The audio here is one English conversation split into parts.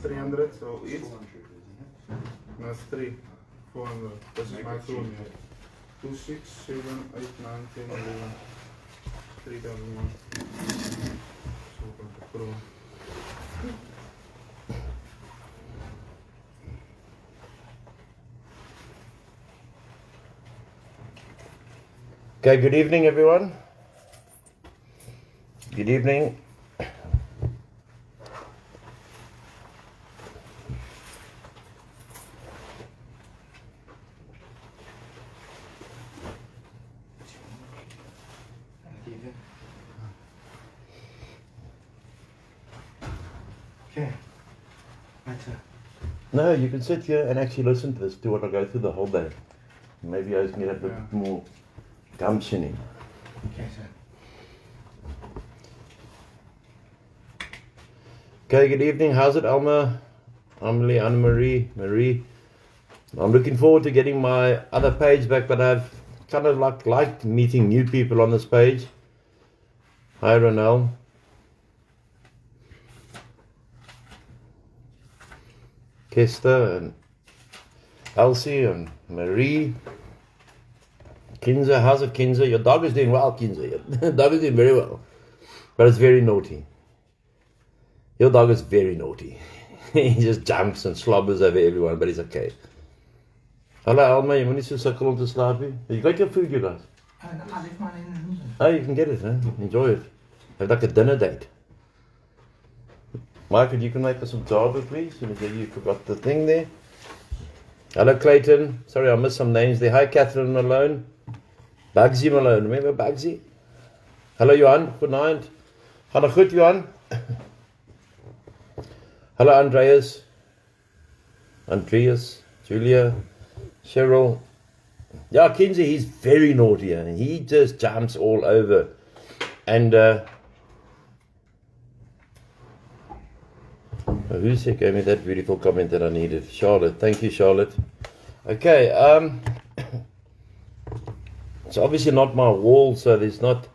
300, so each. That's 3, 400. This is my room here. 2, 6, 7, 8, 9, 10, 11. 3001. So pro. Okay, good evening everyone. Good evening. Okay. No, you can sit here and actually listen to this, do what I go through the whole day. Maybe I can get a bit more gumption in. Okay, sir. Okay, good evening. How's it, Alma? Amelie, Anne-Marie, Marie. I'm looking forward to getting my other page back, but I've kind of liked meeting new people on this page. Hi, Ronelle. Kester and Elsie and Marie. Kinza, how's it, Kinza? Your dog is doing well, Kinza. Your dog is doing very well. But it's very naughty. Your dog is very naughty. He just jumps and slobbers over everyone, but he's okay. Hello, Alma. You want to sukkel om te slaap? You got your food, you guys? Oh, you can get it, huh? Enjoy it. Have like a dinner date. Michael, you can make us some Java, please. You forgot the thing there. Hello, Clayton. Sorry, I missed some names there. Hi, Catherine Malone. Bugsy Malone. Remember Bugsy? Hello, Johan. Good night. Hello, good, Johan. Hello, Andreas. Julia, Cheryl. Yeah, Kinsey, he's very naughty. And he just jumps all over. And, who said gave me that beautiful comment that I needed? Charlotte. Thank you, Charlotte. Okay. It's obviously not my wall, so there's not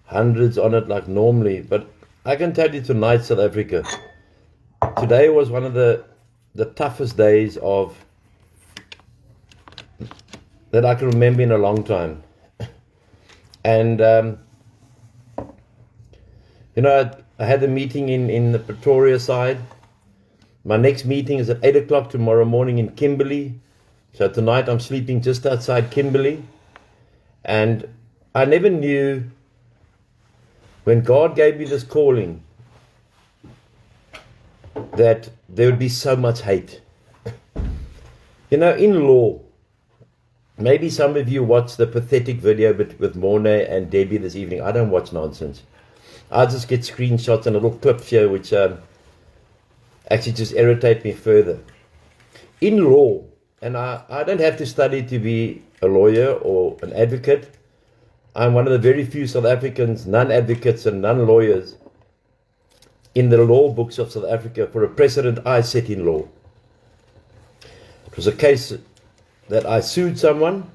hundreds on it like normally. But I can tell you tonight, South Africa, today was one of the toughest days that I can remember in a long time. And, I had a meeting in the Pretoria side. My next meeting is at 8 o'clock tomorrow morning in Kimberley. So tonight I'm sleeping just outside Kimberley. And I never knew when God gave me this calling that there would be so much hate. In law, maybe some of you watched the pathetic video with Mornay and Debbie this evening. I don't watch nonsense. I just get screenshots and little clips here which actually just irritate me further. In law, and I don't have to study to be a lawyer or an advocate. I'm one of the very few South Africans, non-advocates and non-lawyers in the law books of South Africa for a precedent I set in law. It was a case that I sued someone,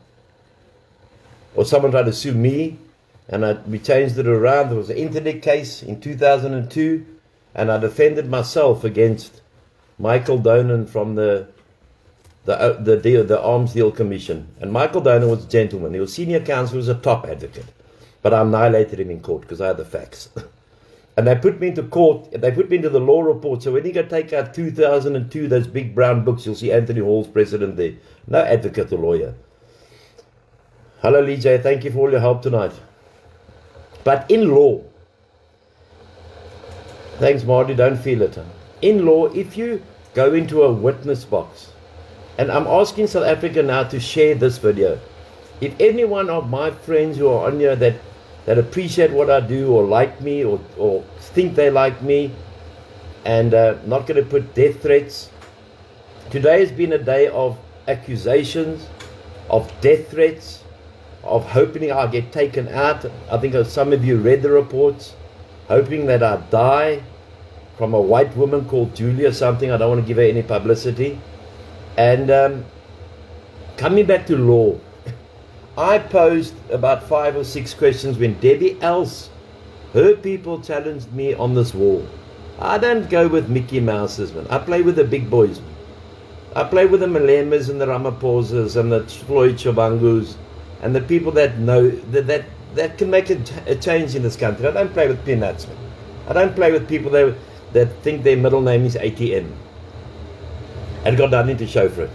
or someone tried to sue me, and we changed it around. There was an interdict case in 2002, and I defended myself against Michael Donan from the Arms Deal Commission. And Michael Donan was a gentleman. He was senior counsel, he was a top advocate. But I annihilated him in court because I had the facts. And they put me into court, they put me into the law report. So when you go take out 2002, those big brown books, you'll see Anthony Hall's president there. No advocate or lawyer. Hello, Lee J. Thank you for all your help tonight. But in law, thanks, Marty, don't feel it. In law, if you go into a witness box, and I'm asking South Africa now to share this video. If any one of my friends who are on here that appreciate what I do or like me or think they like me and not going to put death threats. Today has been a day of accusations, of death threats, of hoping I get taken out. I think some of you read the reports, hoping that I die from a white woman called Julia something. I don't want to give her any publicity. And coming back to law, I posed about 5 or 6 questions when Debbie Else, her people challenged me on this wall. I don't go with Mickey Mouses, man. I play with the big boys, man. I play with the Malemas and the Ramaphosas and the Floyd Chabangus and the people that know that can make a change in this country. I don't play with peanuts, man. I don't play with people that think their middle name is ATM and got nothing to show for it.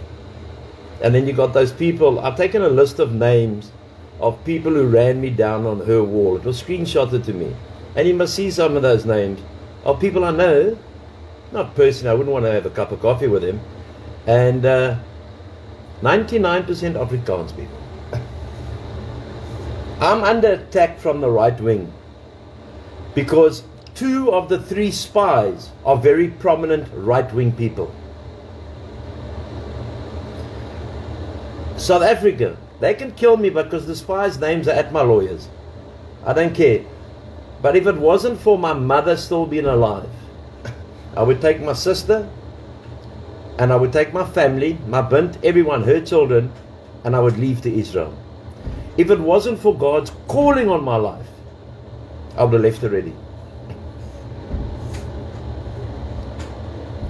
And then you got those people. I've taken a list of names of people who ran me down on her wall. It was screenshotted to me. And you must see some of those names of people I know. Not personally, I wouldn't want to have a cup of coffee with him. And 99% Afrikaans people. I'm under attack from the right wing because 2 of the 3 spies are very prominent right-wing people. South Africa, they can kill me because the spies' names are at my lawyers. I don't care. But if it wasn't for my mother still being alive, I would take my sister and I would take my family, my bint, everyone, her children, and I would leave to Israel. If it wasn't for God's calling on my life, I would have left already.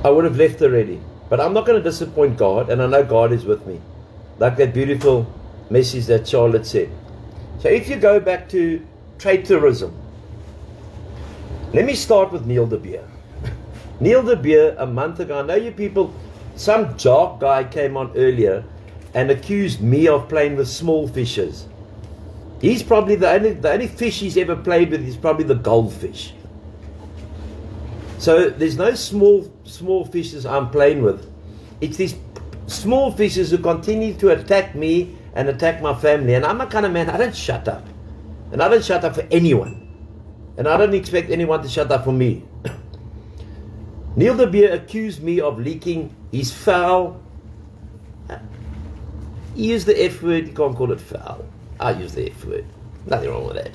I would have left already. But I'm not going to disappoint God, and I know God is with me. Like that beautiful message that Charlotte said. So if you go back to trade tourism, let me start with Neil de Beer. Neil de Beer, a month ago, I know you people, some jock guy came on earlier and accused me of playing with small fishes. He's probably the only fish he's ever played with is probably the goldfish. So there's no small fishes I'm playing with. It's these small fishes who continue to attack me and attack my family. And I'm a kind of man, I don't shut up. And I don't shut up for anyone. And I don't expect anyone to shut up for me. Neil de Beer accused me of leaking his foul. He used the F word, you can't call it foul. I use the F word. Nothing wrong with that.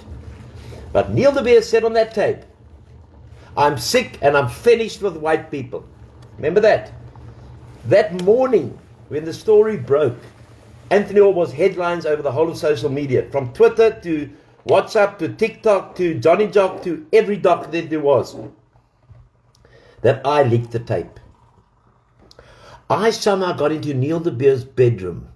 But Neil de Beer said on that tape, I'm sick and I'm finished with white people. Remember that? That morning, when the story broke, Anthony Hall was headlines over the whole of social media, from Twitter to WhatsApp to TikTok to Johnny Jock to every doc that there was, that I leaked the tape. I somehow got into Neil de Beer's bedroom.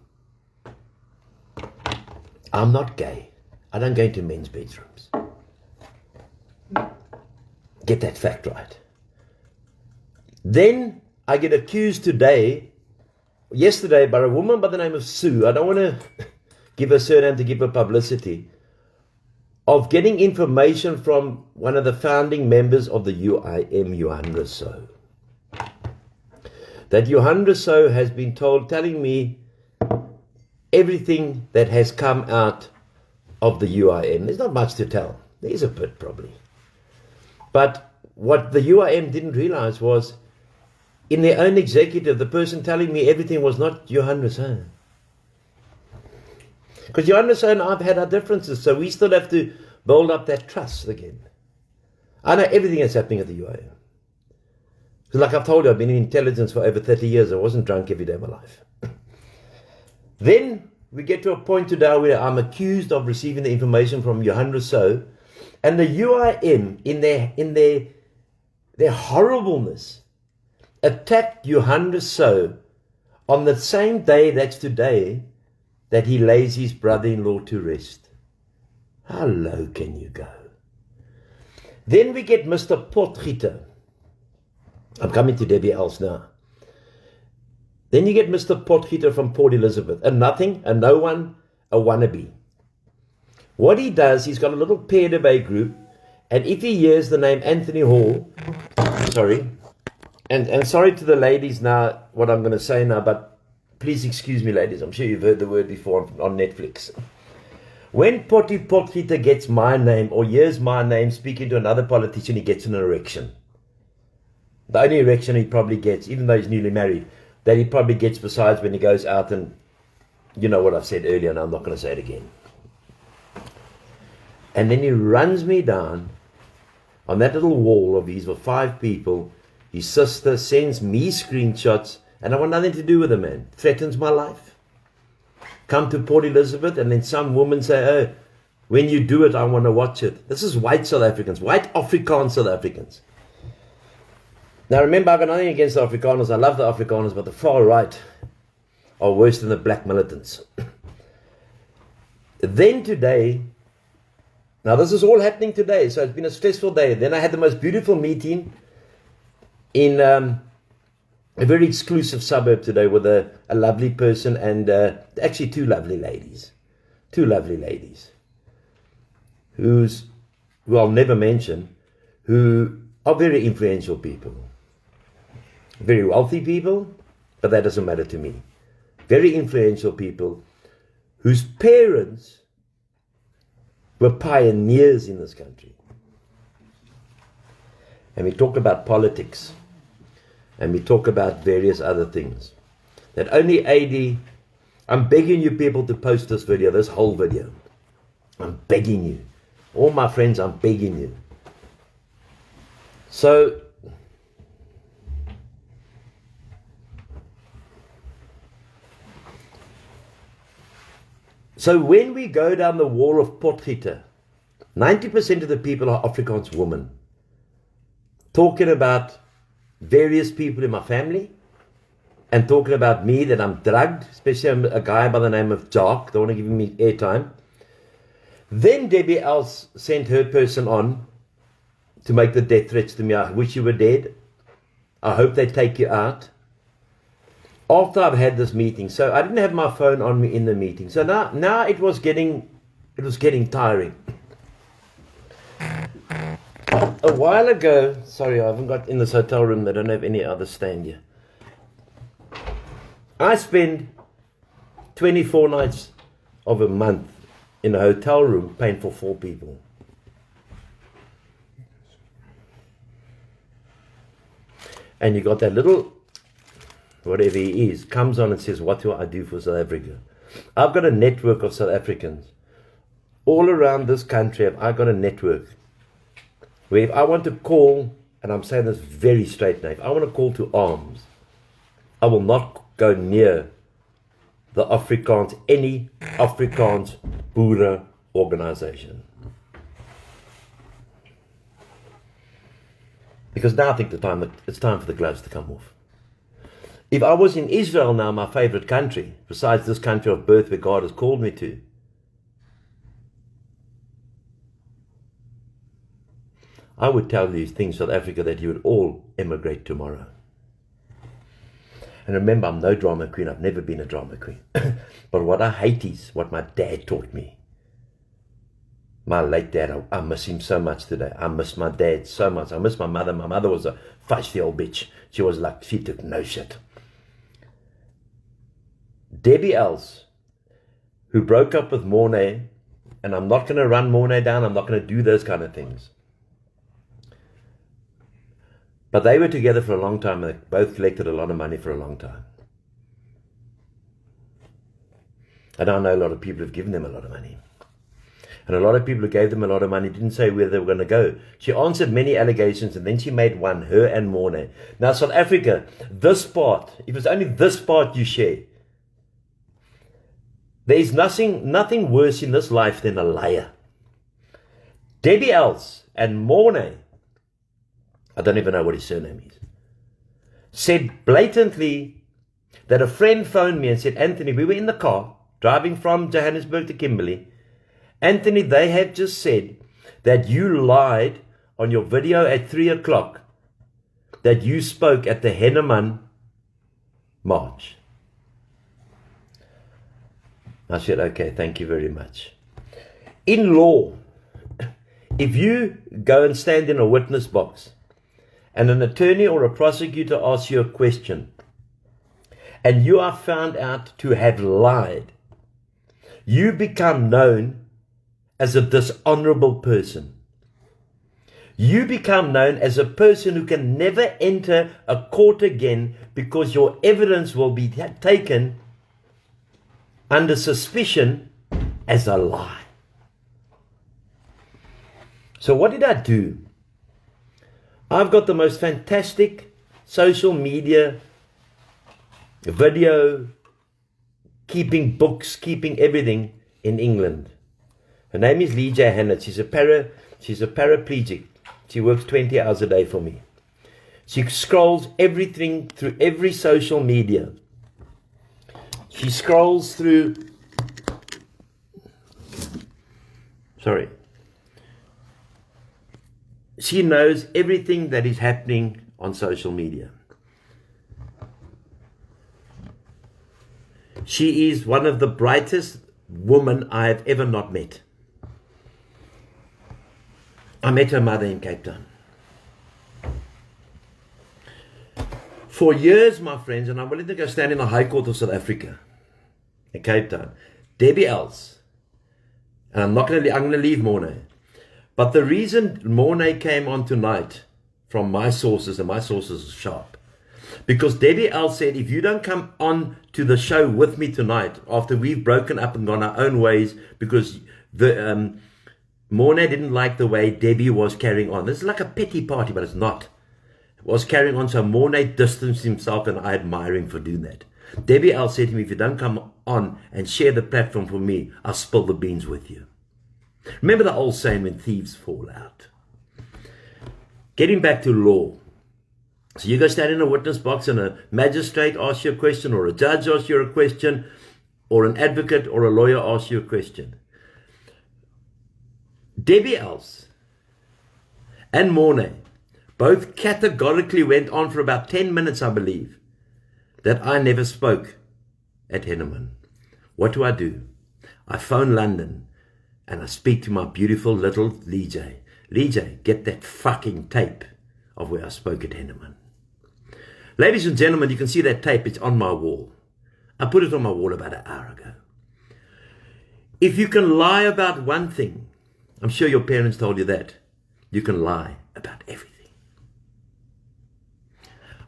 I'm not gay. I don't go into men's bedrooms. Get that fact right. Then I get accused yesterday by a woman by the name of Sue. I don't want to give her surname to give her publicity, of getting information from one of the founding members of the UIM, Johan Rousseau. That Johan Rousseau has been telling me everything that has come out of the UIM. There's not much to tell. There's a bit probably. But what the UIM didn't realize was, in their own executive, the person telling me everything was not Johan Rousseau. Because Johan Rousseau and I've had our differences, so we still have to build up that trust again. I know everything that's happening at the UIM. Because like I've told you, I've been in intelligence for over 30 years. I wasn't drunk every day of my life. Then we get to a point today where I'm accused of receiving the information from Johan Rousseau, and the UIM, in their horribleness, attacked Johan Rousseau on the same day, that's today, that he lays his brother-in-law to rest. How low can you go? Then we get Mr. Potgieter. I'm coming to Debbie Els now. Then you get Mr. Potgieter from Port Elizabeth. A nothing, a no one, a wannabe. What he does, he's got a little pair debate group, and if he hears the name Anthony Hall, sorry, and sorry to the ladies now, what I'm going to say now, but please excuse me, ladies. I'm sure you've heard the word before on Netflix. When Potty Potgieter gets my name or hears my name speaking to another politician, he gets an erection. The only erection he probably gets, even though he's newly married, that he probably gets besides when he goes out and, you know what I've said earlier, and I'm not going to say it again. And then he runs me down on that little wall of his with 5 people. His sister sends me screenshots, and I want nothing to do with the man. Threatens my life. Come to Port Elizabeth, and then some woman say, oh, when you do it, I want to watch it. This is white South Africans, white Afrikaans South Africans. Now remember, I've got nothing against the Afrikaners. I love the Afrikaners, but the far right are worse than the black militants. Then today, now this is all happening today, so it's been a stressful day. Then I had the most beautiful meeting in a very exclusive suburb today with a lovely person and actually two lovely ladies. Two lovely ladies who I'll never mention, who are very influential people. Very wealthy people, but that doesn't matter to me. Very influential people whose parents were pioneers in this country. And we talk about politics. And we talk about various other things. That only AD, I'm begging you people to post this video, this whole video. I'm begging you. All my friends, I'm begging you. So when we go down the wall of Potgieter, 90% of the people are Afrikaans women. Talking about various people in my family and talking about me, that I'm drugged, especially a guy by the name of Jock, don't want to give me airtime. Then Debbie else sent her person on to make the death threats to me. I wish you were dead. I hope they take you out. After I've had this meeting, so I didn't have my phone on me in the meeting. So now it was getting tiring. A while ago, sorry, I haven't got in this hotel room. They don't have any other stand here. I spend 24 nights of a month in a hotel room paying for 4 people. And you got that little, whatever he is, comes on and says, what do I do for South Africa? I've got a network of South Africans. All around this country, I've got a network. Where if I want to call, and I'm saying this very straight now, if I want to call to arms, I will not go near the Afrikaans, any Afrikaans Boere organization. Because now I think it's time for the gloves to come off. If I was in Israel now, my favorite country, besides this country of birth where God has called me to, I would tell these things, South Africa, that you would all emigrate tomorrow. And remember, I'm no drama queen. I've never been a drama queen. But what I hate is what my dad taught me. My late dad, I miss him so much today. I miss my dad so much. I miss my mother. My mother was a feisty old bitch. She was like, she took no shit. Debbie Else, who broke up with Mornay, and I'm not going to run Mornay down. I'm not going to do those kind of things. But they were together for a long time, and they both collected a lot of money for a long time. And I know a lot of people have given them a lot of money. And a lot of people who gave them a lot of money didn't say where they were going to go. She answered many allegations, and then she made one, her and Mornay. Now, South Africa, this part, if it's only this part you share, there is nothing worse in this life than a liar. Debbie Else and Mornay, I don't even know what his surname is, said blatantly that a friend phoned me and said, Anthony, we were in the car driving from Johannesburg to Kimberley. Anthony, they have just said that you lied on your video at 3 o'clock that you spoke at the Henneman March. I said, okay, thank you very much. In law, if you go and stand in a witness box and an attorney or a prosecutor asks you a question and you are found out to have lied, you become known as a dishonorable person. You become known as a person who can never enter a court again because your evidence will be taken under suspicion as a lie. So what did I do? I've got the most fantastic social media, video, keeping books, keeping everything in England. Her name is Lee J. Hannett. She's a paraplegic. She works 20 hours a day for me. She scrolls everything through every social media. She scrolls through, she knows everything that is happening on social media. She is one of the brightest women I have ever not met. I met her mother in Cape Town. For years, my friends, and I'm willing to go stand in the High Court of South Africa, in Cape Town, Debbie Els, and I'm going to leave Mornay. But the reason Mornay came on tonight, from my sources, and my sources are sharp, because Debbie Els said, if you don't come on to the show with me tonight, after we've broken up and gone our own ways, because the Mornay didn't like the way Debbie was carrying on. This is like a petty party, but it's not. Was carrying on, so Mornay distanced himself, and I admire him for doing that. Debbie Els said to me, if you don't come on and share the platform for me, I'll spill the beans with you. Remember the old saying, when thieves fall out. Getting back to law. So you go stand in a witness box and a magistrate asks you a question, or a judge asks you a question, or an advocate or a lawyer asks you a question. Debbie Els and Mornay both categorically went on for about 10 minutes, I believe, that I never spoke at Henneman. What do? I phone London and I speak to my beautiful little Lee J. Lee J, get that fucking tape of where I spoke at Henneman. Ladies and gentlemen, you can see that tape. It's on my wall. I put it on my wall about an hour ago. If you can lie about one thing, I'm sure your parents told you that, you can lie about everything.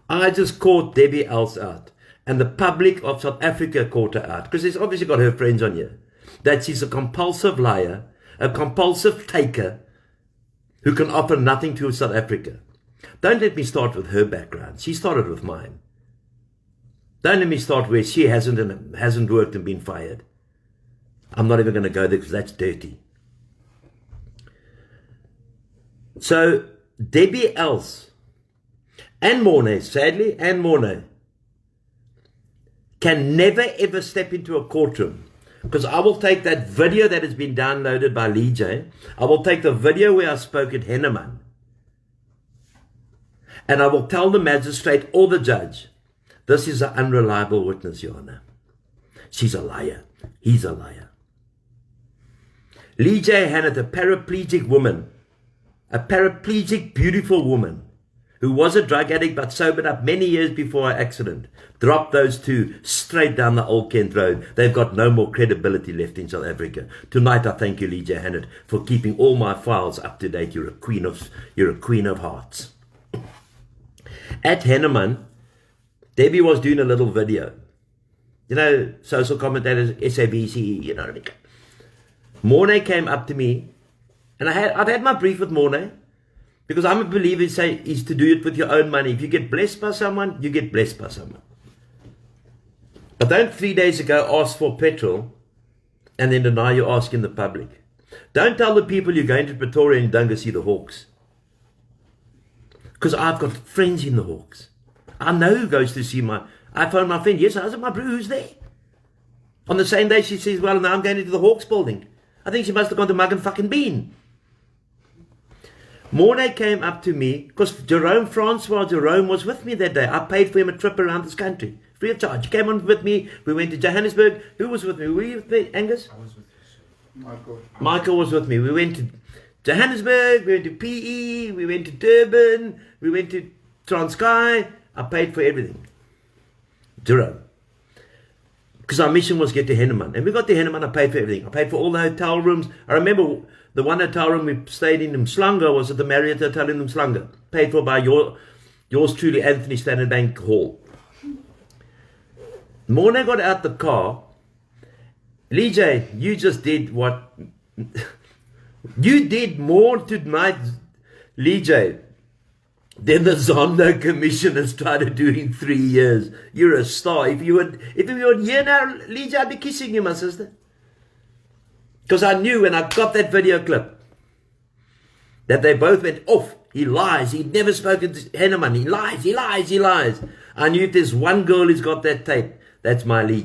I just caught Debbie Els out, and the public of South Africa caught her out, because she's obviously got her friends on here, that she's a compulsive liar, a compulsive taker, who can offer nothing to South Africa. Don't let me start with her background. She started with mine. Don't let me start where she hasn't worked and been fired. I'm not even going to go there because that's dirty. So Debbie Els and Mornay, sadly, and Mornay, can never ever step into a courtroom, because I will take that video that has been downloaded by Lee J. I will take the video where I spoke at Henneman, and I will tell the magistrate or the judge, this is an unreliable witness, Your Honor. She's a liar. He's a liar. Lee J. Hannett, a paraplegic woman, a paraplegic, beautiful woman, who was a drug addict but sobered up many years before her accident, dropped those two straight down the Old Kent Road. They've got no more credibility left in South Africa. Tonight I thank you, Lee J. Hannett, for keeping all my files up to date. You're a queen of hearts. At Henneman, Debbie was doing a little video. You know, social commentators, SABC, you know what I mean. Mornay came up to me, and I've had my brief with Mornay, because I'm a believer is to do it with your own money. If you get blessed by someone, you get blessed by someone. But don't 3 days ago ask for petrol and then deny you're asking the public. Don't tell the people you're going to Pretoria and don't go see the Hawks. Because I've got friends in the Hawks. I know who goes to see I phoned my friend. Yes, I was at my bro, who's there? On the same day she says, well, now I'm going into the Hawks building. I think she must have gone to Mug and fucking Bean. Mornay came up to me, because Francois Jerome was with me that day. I paid for him a trip around this country, free of charge. He came on with me. We went to Johannesburg. Who was with me? Were you with me, Angus? I was with you, sir. Michael was with me. We went to Johannesburg, we went to PE, we went to Durban, we went to Transkei. I paid for everything. Jerome. Because our mission was to get to Henneman. And we got to Henneman, I paid for everything. I paid for all the hotel rooms. I remember the one hotel room we stayed in Mshlanga was at the Marriott Hotel in Mshlanga. Paid for by yours truly, Anthony Standard Hall. Mornay got out the car. Lee J, you just did what... you did more tonight, Lee J, than the Zondo Commission has tried to do in 3 years. You're a star. If you were here now, Lee J, I'd be kissing you, my sister. Because I knew when I got that video clip that they both went off He lies. He'd never spoken to Henneman. He lies, he lies, he lies. I knew if there's one girl who's got that tape, that's my Lee.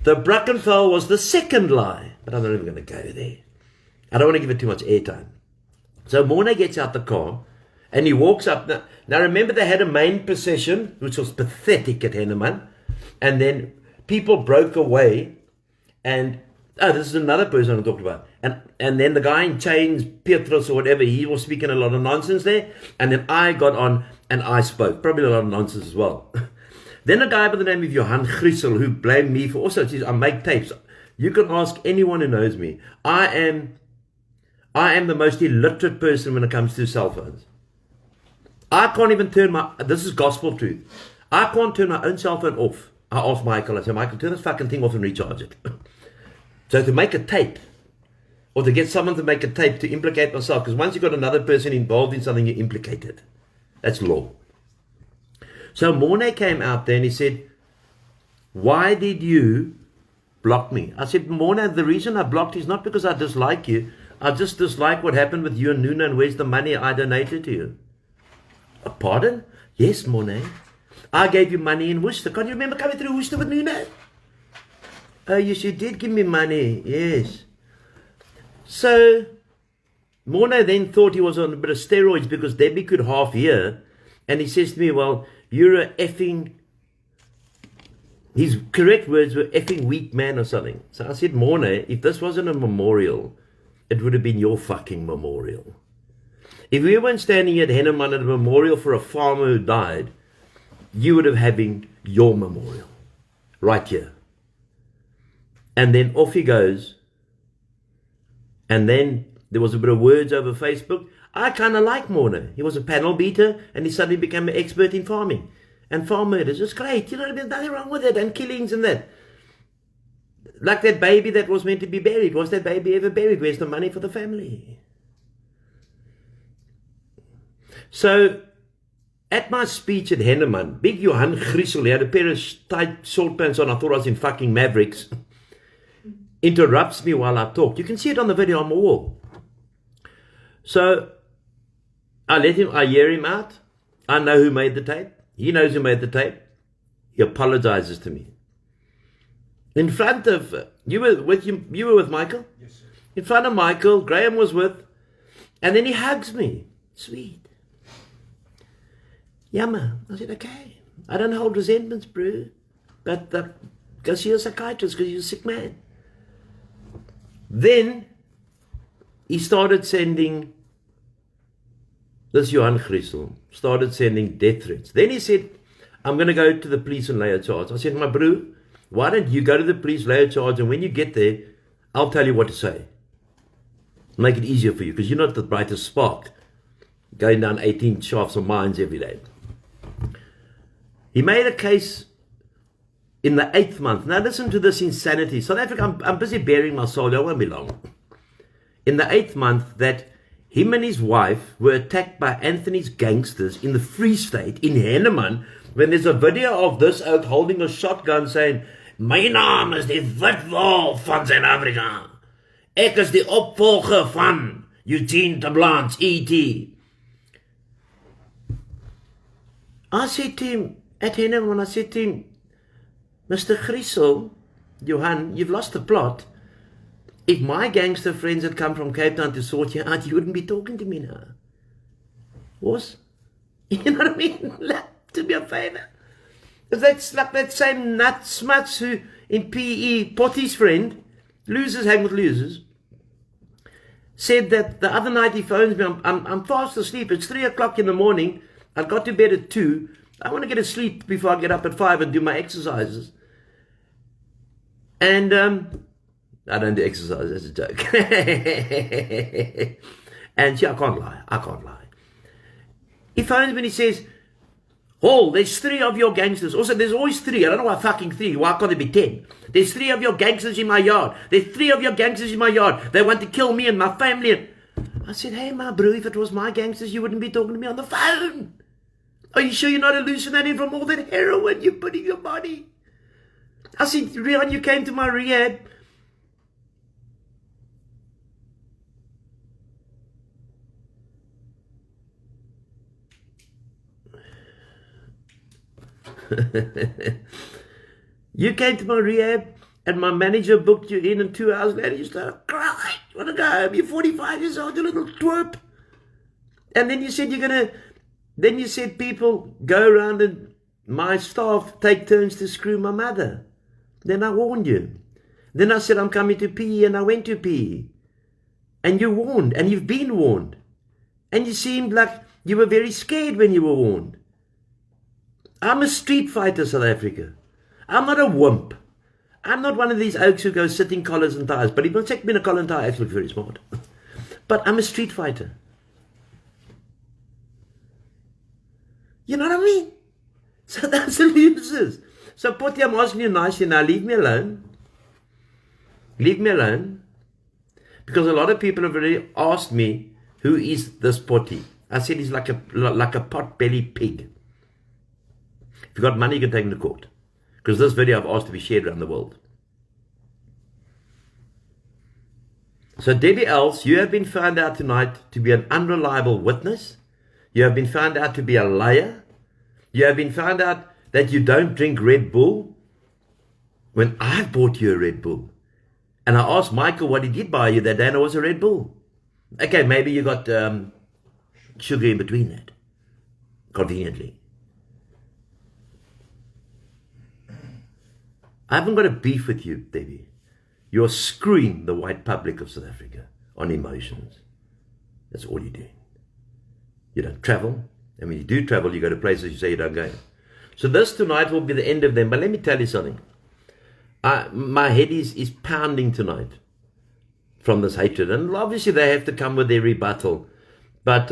The Brackenfell was the second lie, but I'm not even going to go there. I don't want to give it too much airtime. So Morne gets out the car and he walks up. Now remember, they had a main procession, which was pathetic at Henneman, and then people broke away, and this is another person I talked about. And then the guy in chains, Petrus or whatever, he was speaking a lot of nonsense there. And then I got on and I spoke. Probably a lot of nonsense as well. Then a guy by the name of Johan Griesel, who blamed me for also, says, I make tapes. You can ask anyone who knows me. I am the most illiterate person when it comes to cell phones. I can't even turn this is gospel truth. I can't turn my own cell phone off. I asked Michael, I said, Michael, turn this fucking thing off and recharge it. So to make a tape, or to get someone to make a tape to implicate myself, because once you've got another person involved in something, you're implicated. That's law. So Morne came out there and he said, why did you block me? I said, Morne, the reason I blocked is not because I dislike you. I just dislike what happened with you and Nuna, and where's the money I donated to you? Pardon? Yes, Morne. I gave you money in Worcester. Can't you remember coming through Worcester with Nuna? Oh, yes, you did give me money. Yes. So, Morne then thought he was on a bit of steroids because Debbie could half hear. And he says to me, well, you're a effing, his correct words were effing weak man or something. So I said, Morne, if this wasn't a memorial, it would have been your fucking memorial. If we weren't standing at Henneman at a memorial for a farmer who died, you would have having your memorial right here. And then off he goes. And then there was a bit of words over Facebook. I kind of like Morne. He was a panel beater and he suddenly became an expert in farming. And farm murders. It's great. You know what I mean? Nothing wrong with it. And killings and that. Like that baby that was meant to be buried. Was that baby ever buried? Where's the money for the family? So, at my speech at Henneman, big Johan Griesel, he had a pair of tight short pants on. I thought I was in fucking Mavericks. Interrupts me while I talk. You can see it on the video on my wall. So, I hear him out. I know who made the tape. He knows who made the tape. He apologizes to me. In front of, you were with Michael? Yes, sir. In front of Michael, Graham was with, and then he hugs me. Sweet. Yammer. I said, okay. I don't hold resentments, bro. But go see a psychiatrist because you're a sick man. Then he started sending, this Johan Griesel, started sending death threats. Then he said, I'm going to go to the police and lay a charge. I said, my bro, why don't you go to the police, lay a charge, and when you get there, I'll tell you what to say. Make it easier for you, because you're not the brightest spark going down 18 shafts of mines every day. He made a case in the 8th month. Now listen to this insanity. South Africa, I'm busy bearing my soul. I won't be long. In the 8th month, that him and his wife were attacked by Anthony's gangsters in the Free State, in Henneman, when there's a video of this oak holding a shotgun saying, my naam is die witwolf van Zuid-Afrika. Ek is die opvolger van Eugene de Blanche, E.T. I said to him, at Henneman, I said to him, Mr. Griesel, Johan, you've lost the plot. If my gangster friends had come from Cape Town to sort you out, you wouldn't be talking to me now. Was? You know what I mean? Do me a favor. That's like that same nut smuts who in PE, Potty's friend, losers hang with losers, said that the other night he phones me, I'm fast asleep, it's 3 o'clock in the morning, I got to bed at 2, I want to get to sleep before I get up at 5 and do my exercises. And I don't do exercise, that's a joke. And yeah, I can't lie. He phones me and he says, oh, there's 3 of your gangsters. Also, there's always 3. I don't know why fucking 3. Why can't there be 10? There's 3 of your gangsters in my yard. There's 3 of your gangsters in my yard. They want to kill me and my family. I said, hey, my bro, if it was my gangsters, you wouldn't be talking to me on the phone. Are you sure you're not hallucinating from all that heroin you put in your body? I said, Rian, you came to my rehab. You came to my rehab and my manager booked you in, and 2 hours later you started crying. You want to go home? You're 45 years old, you little twerp. And then you said then you said people go around and my staff take turns to screw my mother. Then I warned you. Then I said I'm coming to PE, and I went to PE. And you warned, and you've been warned. And you seemed like you were very scared when you were warned. I'm a street fighter, South Africa. I'm not a wimp. I'm not one of these oaks who go sitting collars and ties. But if you check me in a collar and tie, I actually look very smart. But I'm a street fighter. You know what I mean? So that's the losers. So Potty, I'm asking you nicely now, leave me alone. Leave me alone. Because a lot of people have already asked me, who is this Potty? I said he's like a pot-bellied pig. If you've got money, you can take him to court. Because this video I've asked to be shared around the world. So Debbie Els, you have been found out tonight to be an unreliable witness. You have been found out to be a liar. You have been found out that you don't drink Red Bull when I bought you a Red Bull. And I asked Michael what he did buy you that day, and it was a Red Bull. Okay, maybe you got sugar in between that, conveniently. I haven't got a beef with you, Debbie. You're screwing the white public of South Africa on emotions. That's all you're doing. You don't travel. And when you do travel, you go to places you say you don't go. So this tonight will be the end of them. But let me tell you something. My head is pounding tonight from this hatred. And obviously they have to come with their rebuttal. But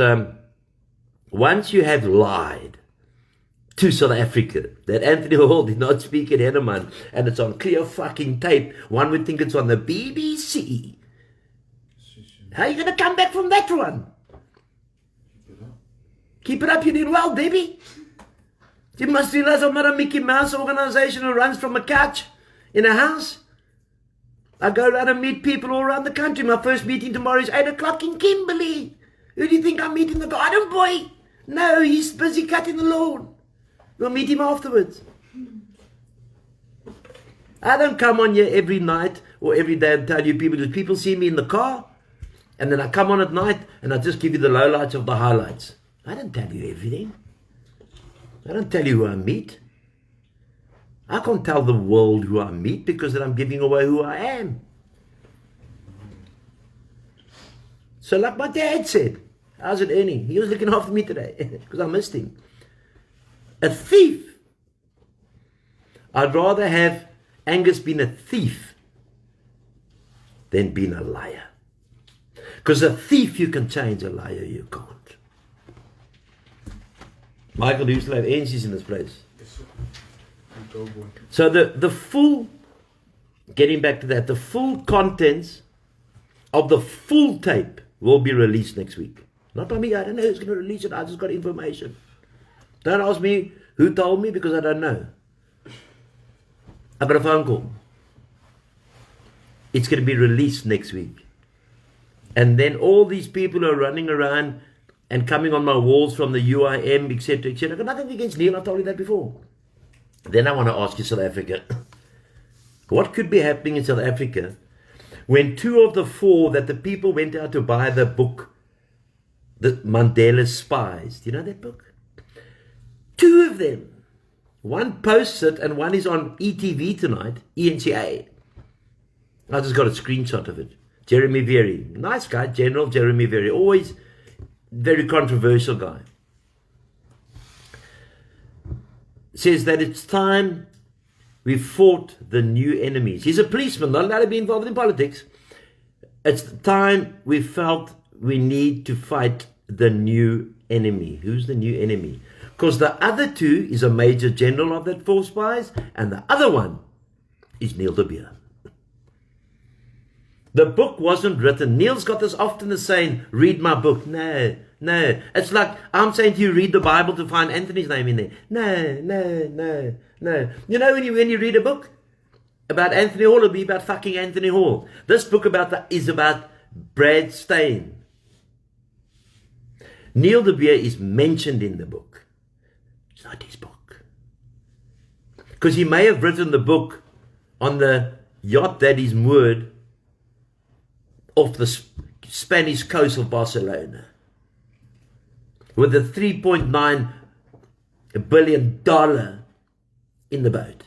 once you have lied to South Africa that Anthony Hall did not speak at Henneman, and it's on clear fucking tape, one would think it's on the BBC. How are you going to come back from that one? Keep it up, you did well, Debbie. You must realize I'm not a Mickey Mouse organization who runs from a couch in a house. I go around and meet people all around the country. My first meeting tomorrow is 8 o'clock in Kimberley. Who do you think I'm meeting? The garden boy? No, he's busy cutting the lawn. We'll meet him afterwards. I don't come on here every night or every day and tell you people, because people see me in the car, and then I come on at night and I just give you the lowlights of the highlights. I don't tell you everything. I don't tell you who I meet. I can't tell the world who I meet because then I'm giving away who I am. So like my dad said, how's it Ernie? He was looking after me today because I missed him. A thief. I'd rather have Angus been a thief than being a liar. Because a thief you can change, a liar you can't. Michael, do you still have NCs in this place? Yes, sir. Go, boy. So the full, getting back to that, the full contents of the full tape will be released next week. Not by me, I don't know who's going to release it, I just got information. Don't ask me who told me because I don't know. I got a phone call. It's going to be released next week. And then all these people are running around and coming on my walls from the UIM, etc., etc. I've got nothing against Neil, I've told you that before. Then I want to ask you, South Africa, what could be happening in South Africa when 2 of the 4 that the people went out to buy the book, the Mandela Spies, do you know that book? 2 of them. One posts it and one is on ETV tonight, ENCA. I just got a screenshot of it. Jeremy Very, nice guy, General Jeremy Very, always very controversial guy. Says that it's time we fought the new enemies. He's a policeman, not allowed to be involved in politics. It's the time we felt we need to fight the new enemy. Who's the new enemy? Because the other 2 is a major general of that 4 spies, and the other one is Neil de Beer. The book wasn't written. Neil's got this often as saying, read my book. No. It's like I'm saying to you, read the Bible to find Anthony's name in there. No. You know when you read a book about Anthony Hall, it'll be about fucking Anthony Hall. This book is about Brad Stein. Neil de Beer is mentioned in the book. It's not his book. Because he may have written the book on the yacht that is moored off the Spanish coast of Barcelona with a $3.9 billion in the boat.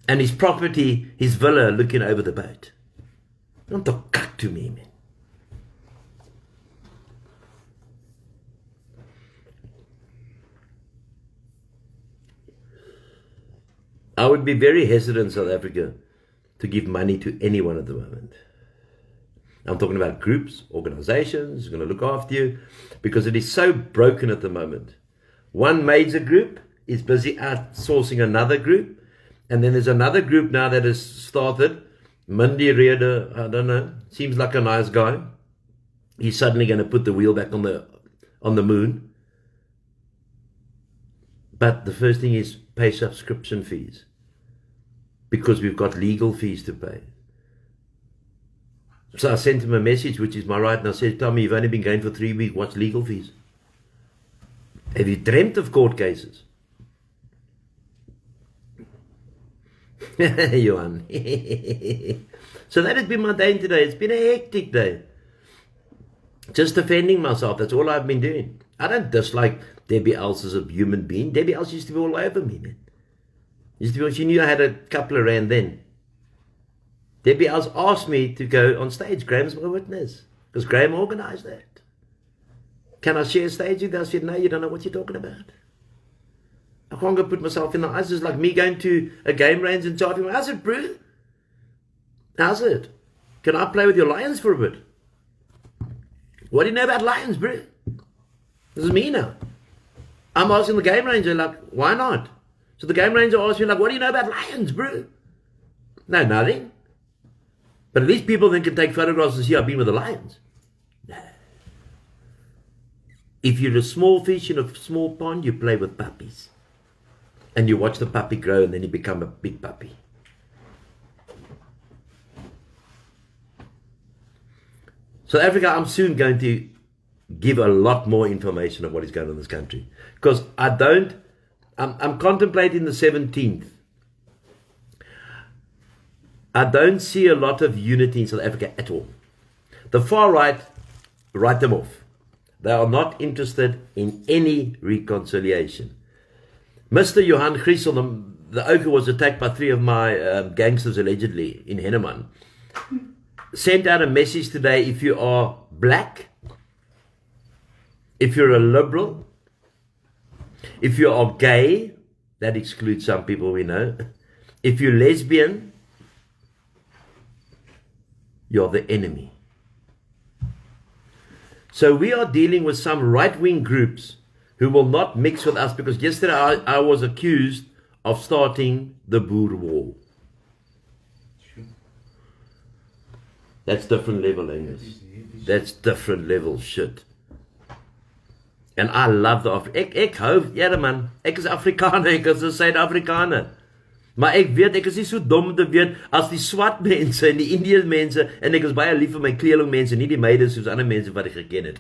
And his property, his villa, looking over the boat. Don't talk to me, man. I would be very hesitant in South Africa to give money to anyone at the moment. I'm talking about groups, organizations, who's going to look after you, because it is so broken at the moment. One major group is busy outsourcing another group, and then there's another group now that has started. Mindy Rede, I don't know, seems like a nice guy. He's suddenly going to put the wheel back on the moon. But the first thing is pay subscription fees, because we've got legal fees to pay. So I sent him a message, which is my right, and I said, Tommy, you've only been going for 3 weeks. What's legal fees? Have you dreamt of court cases? Johan. So that has been my day today. It's been a hectic day. Just defending myself. That's all I've been doing. I don't dislike Debbie Else as a human being. Debbie Else used to be all over me, man. She knew I had a couple of rand then. Debbie Else asked me to go on stage. Graham's my witness, because Graham organized that. Can I share stage with you? I said, no, you don't know what you're talking about. I can't go put myself in the eyes. It's like me going to a game range and charging. How's it, bro? How's it? Can I play with your lions for a bit? What do you know about lions, bro? This is me now. I'm asking the game ranger, like, why not? So the game ranger asked me, like, what do you know about lions, bro? No, nothing. But at least people then can take photographs and see I've been with the lions. No. If you're a small fish in a small pond, you play with puppies. And you watch the puppy grow, and then you become a big puppy. So Africa, I'm soon going to give a lot more information on what is going on in this country. Because I'm contemplating the 17th. I don't see a lot of unity in South Africa at all. The far right, write them off. They are not interested in any reconciliation. Mr. Johan Griesel, the Oka was attacked by 3 of my gangsters allegedly in Henneman, sent out a message today: if you are black, if you're a liberal, if you are gay, that excludes some people we know, if you're lesbian, you're the enemy. So we are dealing with some right-wing groups who will not mix with us, because yesterday I was accused of starting the Boer War. That's different level, Angus. That's different level shit. And I love the ek hou, ja man, ek is Afrikaner, ek is 'n Suid-Afrikaner. Maar ek weet, ek is nie so dom om te weet as die swart mense en die Indiese mense, en ek is baie lief vir my kleerling mense, nie die meide soos ander mense wat ek geken het.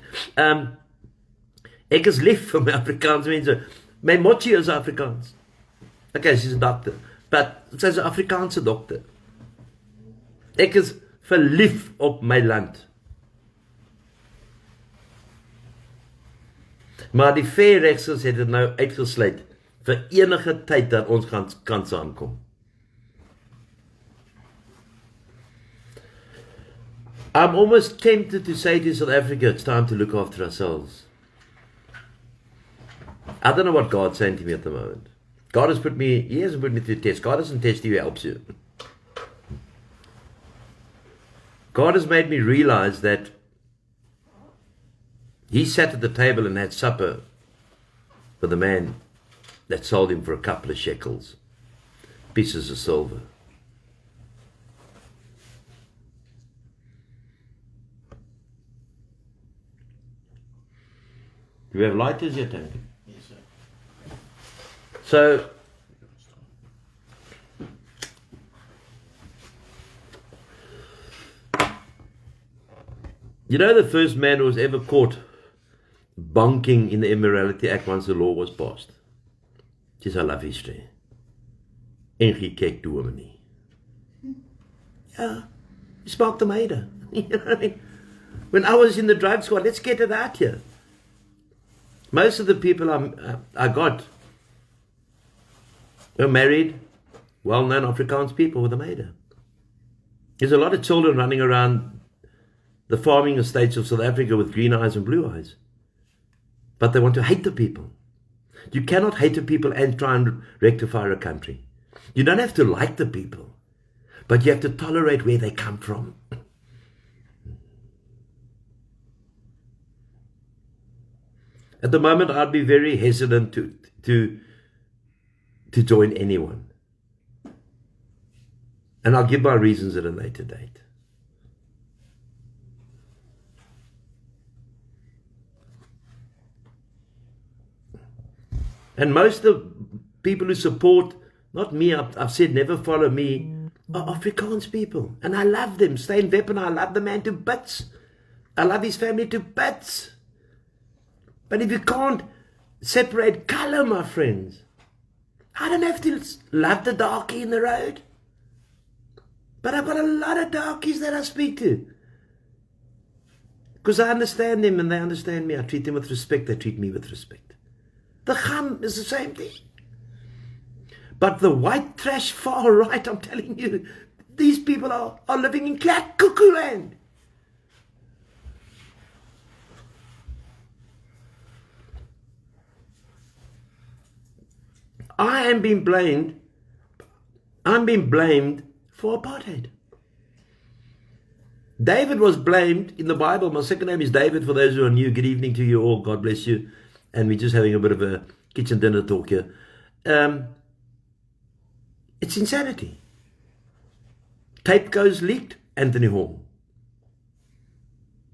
Ek is lief vir my Afrikaanse mense. My mochi is Afrikaans. Okay, she's a doctor, but sy's 'n Afrikaanse dokter. Ek is verlief op my land. Maar die verregsers het dit nou uitgesluit vir enige tyd dat ons kan saamkom. I'm almost tempted to say to South Africa, it's time to look after ourselves. I don't know what God's saying to me at the moment. God has put me, He hasn't put me through a test. God doesn't test you, He helps you. God has made me realize that He sat at the table and had supper with the man that sold him for a couple of shekels, pieces of silver. Do we have lighters yet, Tank? Yes, sir. So, you know, the first man who was ever caught bunking in the Immorality Act once the law was passed. Just I love history. en gekyk toe hom nie. Ja, spark the meter. You know what I mean? When I was in the drive squad, let's get it out here. Most of the people I got were married, well-known Afrikaans people with a meter. There's a lot of children running around the farming estates of South Africa with green eyes and blue eyes. But they want to hate the people. You cannot hate the people and try and rectify a country. You don't have to like the people, but you have to tolerate where they come from. At the moment, I'd be very hesitant to join anyone. And I'll give my reasons at a later date. And most of the people who support, not me, I've said never follow me, are Afrikaans people. And I love them. Steyn Weppen, I love the man to bits. I love his family to bits. But if you can't separate color, my friends, I don't have to love the darkie in the road. But I've got a lot of darkies that I speak to. Because I understand them and they understand me. I treat them with respect. They treat me with respect. The Cham is the same thing. But the white trash far right, I'm telling you, these people are living in cuckoo land. I'm being blamed for apartheid. David was blamed in the Bible. My second name is David, for those who are new. Good evening to you all. God bless you. And we're just having a bit of a kitchen dinner talk here. It's insanity. Tape goes leaked, Anthony Hall.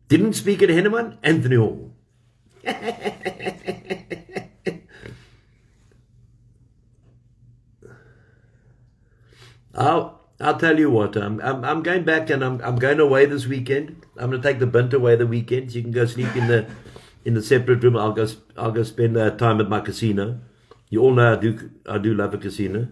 Didn't speak at Henneman, Anthony Hall. I'll tell you what, I'm going back and I'm going away this weekend. I'm going to take the bint away the weekend, so you can go sleep in the separate room. I'll go spend time at my casino. You all know I do love a casino.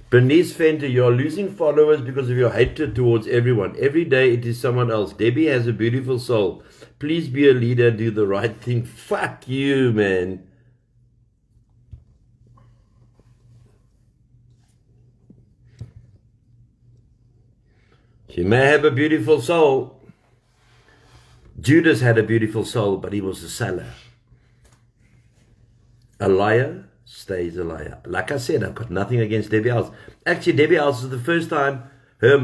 Bernice Fenter, you are losing followers because of your hatred towards everyone. Every day it is someone else. Debbie has a beautiful soul. Please be a leader and do the right thing. Fuck you, man. She may have a beautiful soul. Judas had a beautiful soul, but he was a seller. A liar stays a liar. Like I said, I've got nothing against Debbie Alls. Actually, Debbie Alls is the first time her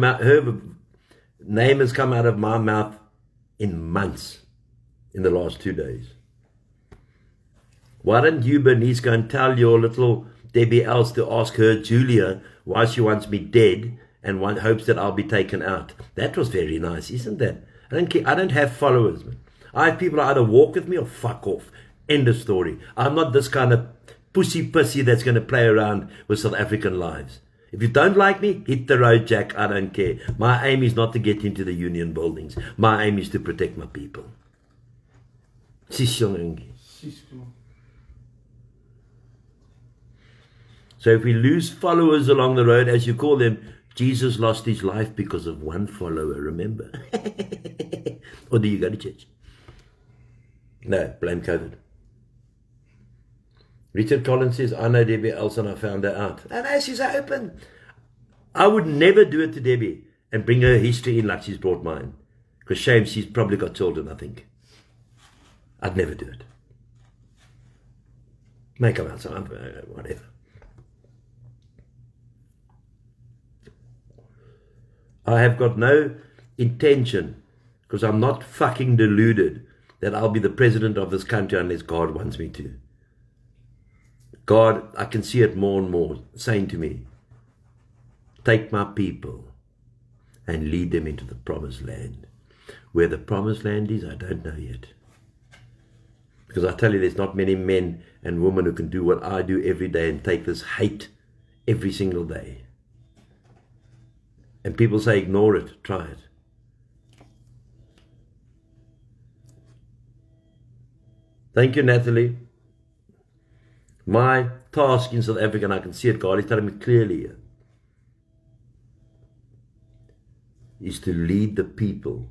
name has come out of my mouth in months, in the last 2 days. Why don't you, Bernice, go and tell your little Debbie Alls to ask her, Julia, why she wants me dead and one hopes that I'll be taken out. That was very nice, isn't that? I don't care. I don't have followers, man. I have people who either walk with me or fuck off. End of story. I'm not this kind of pussy that's going to play around with South African lives. If you don't like me, hit the road, Jack. I don't care. My aim is not to get into the union buildings. My aim is to protect my people. So if we lose followers along the road, as you call them, Jesus lost his life because of one follower, remember? Or do you go to church? No, blame COVID. Richard Collins says, I know Debbie Alls and I found her out. And as she's open, I would never do it to Debbie and bring her history in like she's brought mine. Because shame, she's probably got children, I think. I'd never do it. Make them outside, whatever. I have got no intention, because I'm not fucking deluded, that I'll be the president of this country unless God wants me to. God, I can see it more and more, saying to me, take my people and lead them into the promised land. Where the promised land is, I don't know yet. Because I tell you, there's not many men and women who can do what I do every day and take this hate every single day. And people say, ignore it, try it. Thank you, Natalie. My task in South Africa, and I can see it, God is telling me clearly here, is to lead the people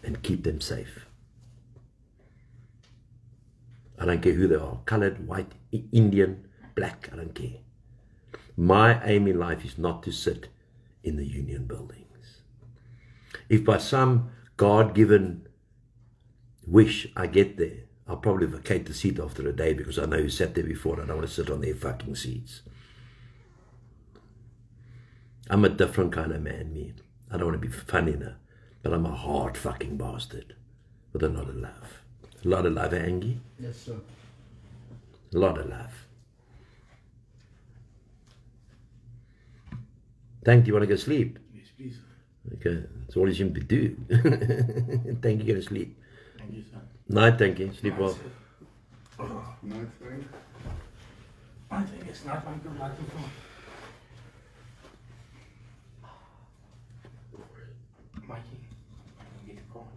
and keep them safe. I don't care who they are, colored, white, Indian, black, I don't care. My aim in life is not to sit in the union buildings. If by some God-given wish I get there, I'll probably vacate the seat after a day because I know who sat there before and I don't want to sit on their fucking seats. I'm a different kind of man, me. I don't want to be funny now, but I'm a hard fucking bastard with a lot of love. A lot of love, Angie? Yes, sir. A lot of love. Thank you. Want to go sleep? Yes, please. Okay, that's all you seem to do. Thank you. Go to sleep. Thank you, sir. Night, thank you. Sleep well. Night, Frank. I think it's not like a lot of fun. Mikey, get the phone.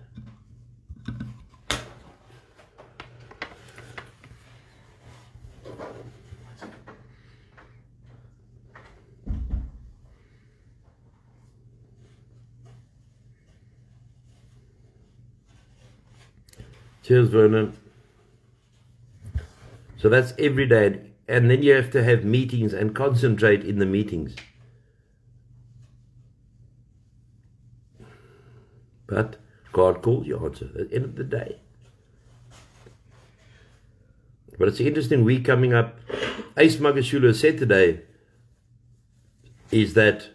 Cheers, Vernon. So that's every day. And then you have to have meetings and concentrate in the meetings. But God calls you answer at the end of the day. But it's an interesting week coming up. Ace Magashula said today is that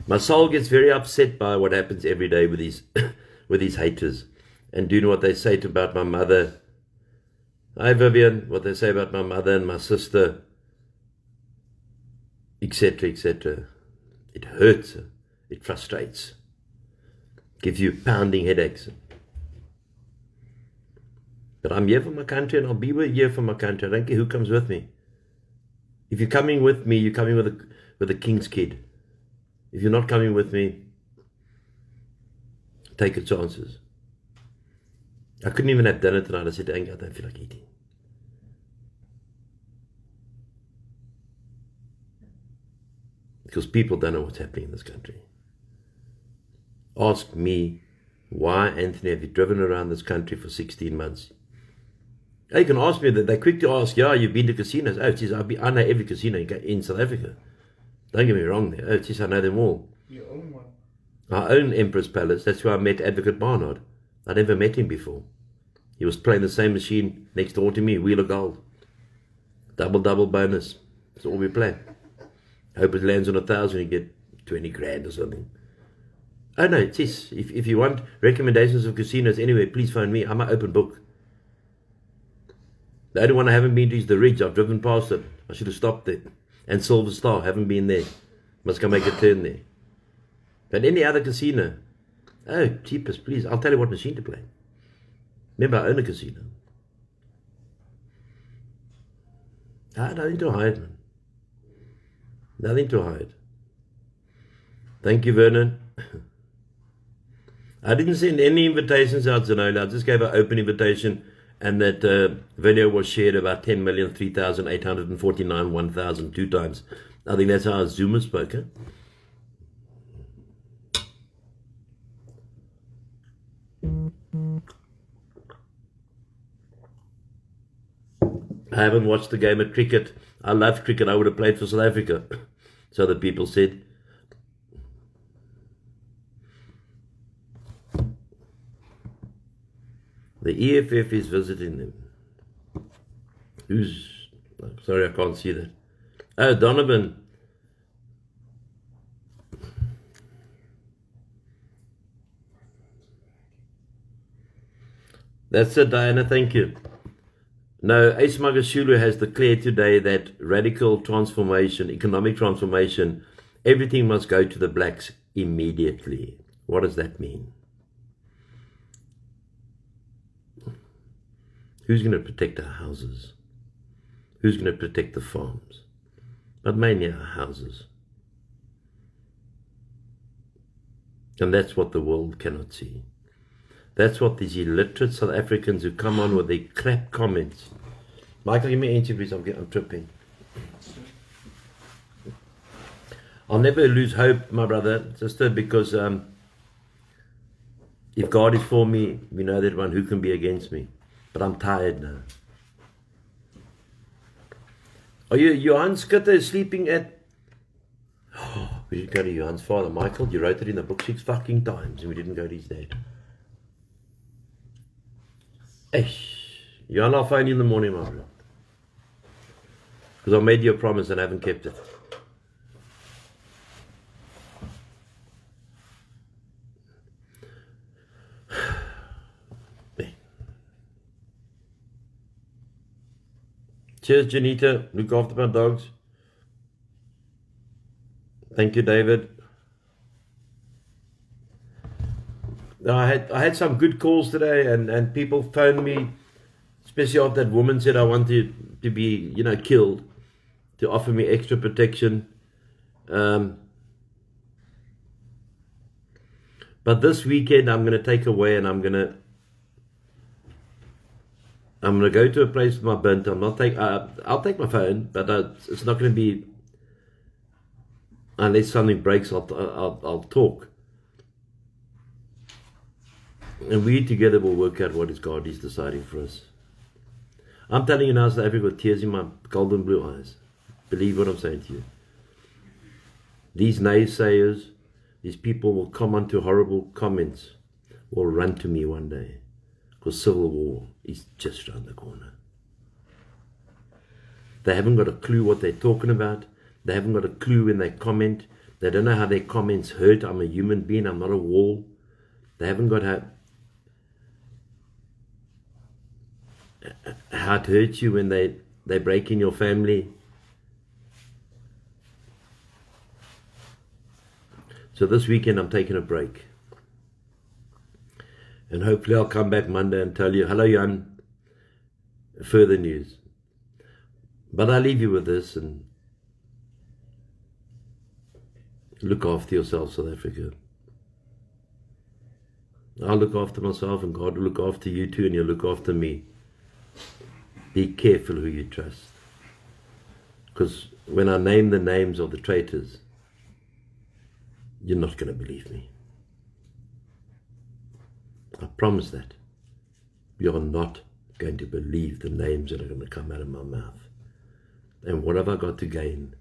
my soul gets very upset by what happens every day with these with these haters. And do you know what they say about my mother? Hi Vivian, what they say about my mother and my sister, etc., etc. It hurts, it frustrates, gives you pounding headaches. But I'm here for my country and I'll be here for my country. I don't care who comes with me. If you're coming with me, you're coming with a king's kid. If you're not coming with me, take your chances. I couldn't even have dinner tonight. I said, I don't feel like eating. Because people don't know what's happening in this country. Ask me, why, Anthony, have you driven around this country for 16 months? You can ask me that. They're quick to ask, yeah, you've been to casinos. Oh, geez, I know every casino in South Africa. Don't get me wrong there. Oh, geez, I know them all. You own one. I own Empress Palace. That's where I met Advocate Barnard. I never met him before. He was playing the same machine next door to me, Wheel of Gold. Double bonus. That's all we play. Hope it lands on 1,000, you get 20 grand or something. Oh no, it is. If you want recommendations of casinos anyway, please phone me. I'm an open book. The only one I haven't been to is the Ridge. I've driven past it. I should have stopped there. And Silver Star, haven't been there. Must go make a turn there. But any other casino, oh, cheapest, please. I'll tell you what machine to play. Remember, I own a casino. Nothing to hide, man. Nothing to hide. Thank you, Vernon. I didn't send any invitations out, Zanola. I just gave an open invitation, and that video was shared about 10,003,849 1,000 two times. I think that's how Zuma spoke. Huh? I haven't watched the game of cricket. I love cricket. I would have played for South Africa. So the people said. The EFF is visiting them. Who's... Sorry, I can't see that. Oh, Donovan. That's it, Diana. Thank you. No, Ace Magashulu has declared today that radical transformation, economic transformation, everything must go to the blacks immediately. What does that mean? Who's going to protect our houses? Who's going to protect the farms? But mainly our houses. And that's what the world cannot see. That's what these illiterate South Africans who come on with their crap comments. Michael, give me an inch, please. I'm tripping. I'll never lose hope, my brother, just because if God is for me, we know that one who can be against me. But I'm tired now. Are you Johan Skutte sleeping at... Oh, we didn't go to Johan's father. Michael, you wrote it in the book 6 fucking times and we didn't go to his dad. Eish. Johan, I'll phone you in the morning, my brother. Because I made you a promise and I haven't kept it. Cheers, Janita. Look after my dogs. Thank you, David. I had some good calls today, and people phoned me, especially after that woman said I wanted to be, killed, to offer me extra protection. But this weekend I'm going to take away, and I'm going to go to a place with my bint. I'll take my phone, but it's not going to be, unless something breaks, I'll talk. And we together will work out what God is deciding for us. I'm telling you now, South Africa, with tears in my golden blue eyes. Believe what I'm saying to you. These naysayers, these people will come onto horrible comments, will run to me one day. Because civil war is just around the corner. They haven't got a clue what they're talking about. They haven't got a clue when they comment. They don't know how their comments hurt. I'm a human being. I'm not a wall. They haven't got how it hurts you when they break in your family. So this weekend I'm taking a break. And hopefully I'll come back Monday and tell you, hello, Jan, further news. But I'll leave you with this, and look after yourself, South Africa. I'll look after myself, and God will look after you too, and you'll look after me. Be careful who you trust. Because when I name the names of the traitors, you're not going to believe me. I promise that. You're not going to believe the names that are going to come out of my mouth. And what have I got to gain?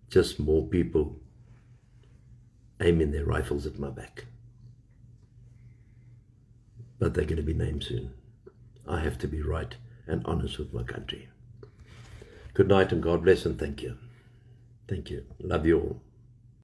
Just more people aiming their rifles at my back. But they're going to be named soon. I have to be right and honest with my country. Good night and God bless and thank you. Thank you. Love you all.